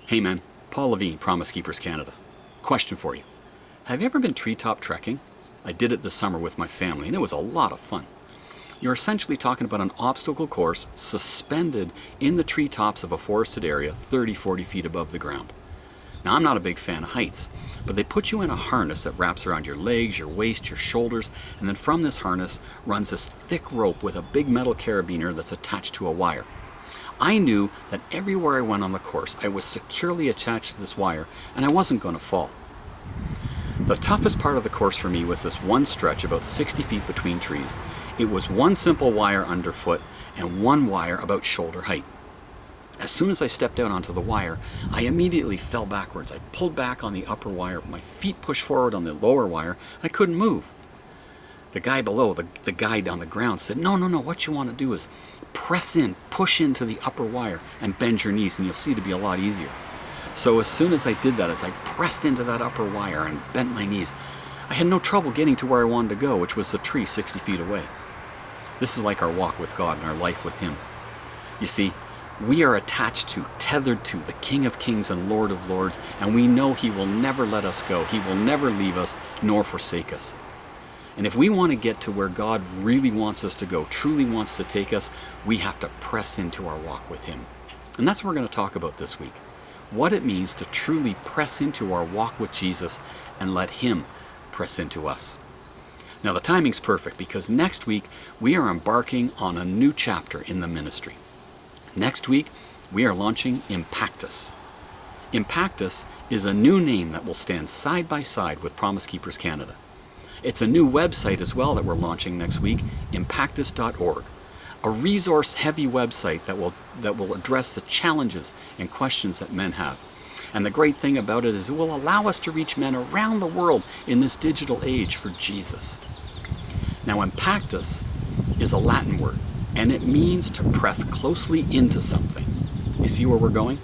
Hey man, Paul Levine, Promise Keepers Canada. Question for you. Have you ever been treetop trekking? I did it this summer with my family and it was a lot of fun. You're essentially talking about an obstacle course suspended in the treetops of a forested area 30-40 feet above the ground. Now I'm not a big fan of heights, but they put you in a harness that wraps around your legs, your waist, your shoulders, and then from this harness runs this thick rope with a big metal carabiner that's attached to a wire. I knew that everywhere I went on the course, I was securely attached to this wire and I wasn't going to fall. The toughest part of the course for me was this one stretch about 60 feet between trees. It was one simple wire underfoot and one wire about shoulder height. As soon as I stepped out onto the wire, I immediately fell backwards. I pulled back on the upper wire, my feet pushed forward on the lower wire, I couldn't move. The guy below, the guide on the ground said, no, what you want to do is press in, push into the upper wire and bend your knees and you'll see it'll be a lot easier. So as soon as I did that, as I pressed into that upper wire and bent my knees, I had no trouble getting to where I wanted to go, which was the tree 60 feet away. This is like our walk with God and our life with Him. You see, we are attached to, tethered to the King of Kings and Lord of Lords, and we know He will never let us go. He will never leave us nor forsake us. And if we want to get to where God really wants us to go, truly wants to take us, we have to press into our walk with Him. And that's what we're going to talk about this week. What it means to truly press into our walk with Jesus and let Him press into us. Now the timing's perfect because next week we are embarking on a new chapter in the ministry. Next week we are launching Impactus. Impactus is a new name that will stand side by side with Promise Keepers Canada. It's a new website as well that we're launching next week, impactus.org. A resource-heavy website that will address the challenges and questions that men have. And the great thing about it is it will allow us to reach men around the world in this digital age for Jesus. Now, Impactus is a Latin word, and it means to press closely into something. You see where we're going?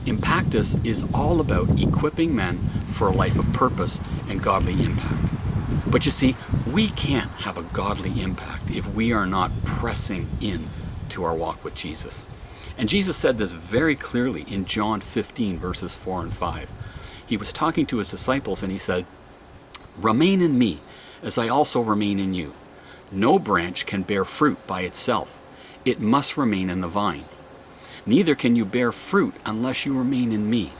Impactus is all about equipping men for a life of purpose and godly impact. But you see, we can't have a godly impact if we are not pressing in to our walk with Jesus. And Jesus said this very clearly in John 15, verses 4 and 5. He was talking to His disciples and He said, "Remain in me, as I also remain in you. No branch can bear fruit by itself. It must remain in the vine. Neither can you bear fruit unless you remain in me."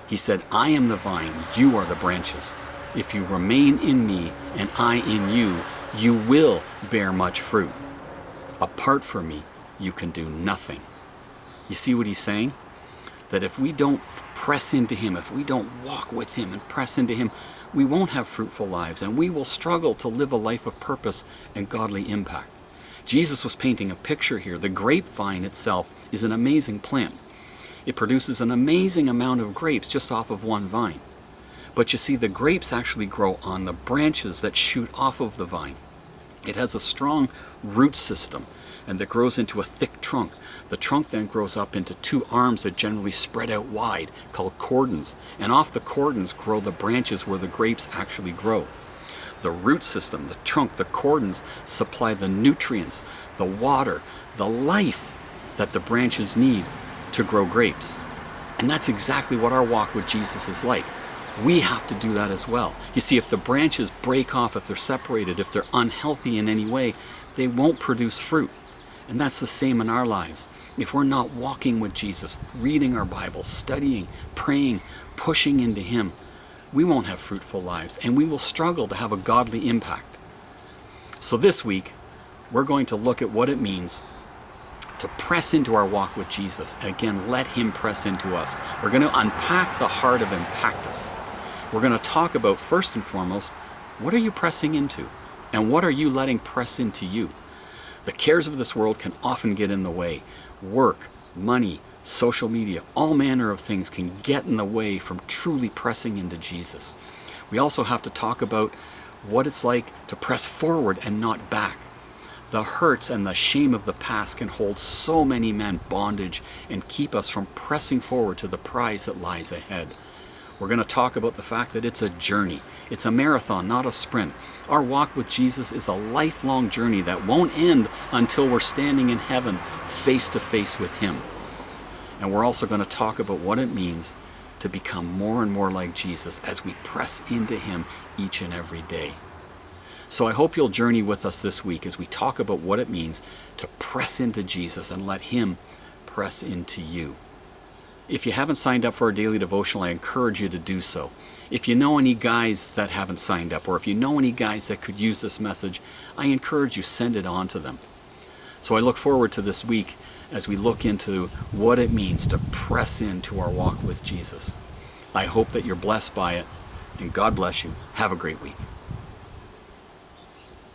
He said, "I am the vine, you are the branches. If you remain in me and I in you, you will bear much fruit. Apart from me, you can do nothing." You see what He's saying? That if we don't press into Him, if we don't walk with Him and press into Him, we won't have fruitful lives and we will struggle to live a life of purpose and godly impact. Jesus was painting a picture here. The grapevine itself is an amazing plant. It produces an amazing amount of grapes just off of one vine. But you see, the grapes actually grow on the branches that shoot off of the vine. It has a strong root system and that grows into a thick trunk. The trunk then grows up into two arms that generally spread out wide, called cordons. And off the cordons grow the branches where the grapes actually grow. The root system, the trunk, the cordons supply the nutrients, the water, the life that the branches need to grow grapes. And that's exactly what our walk with Jesus is like. We have to do that as well. You see, if the branches break off, if they're separated, if they're unhealthy in any way, they won't produce fruit. And that's the same in our lives. If we're not walking with Jesus, reading our Bible, studying, praying, pushing into Him, we won't have fruitful lives and we will struggle to have a godly impact. So this week, we're going to look at what it means to press into our walk with Jesus. And again, let Him press into us. We're going to unpack the heart of Impactus. We're going to talk about, first and foremost, what are you pressing into? And what are you letting press into you? The cares of this world can often get in the way. Work, money, social media, all manner of things can get in the way from truly pressing into Jesus. We also have to talk about what it's like to press forward and not back. The hurts and the shame of the past can hold so many men bondage and keep us from pressing forward to the prize that lies ahead. We're going to talk about the fact that it's a journey. It's a marathon, not a sprint. Our walk with Jesus is a lifelong journey that won't end until we're standing in heaven face to face with Him. And we're also going to talk about what it means to become more and more like Jesus as we press into him each and every day. So I hope you'll journey with us this week as we talk about what it means to press into Jesus and let him press into you. If you haven't signed up for our daily devotional, I encourage you to do so. If you know any guys that haven't signed up, or if you know any guys that could use this message, I encourage you, send it on to them. So I look forward to this week as we look into what it means to press into our walk with Jesus. I hope that you're blessed by it, and God bless you. Have a great week.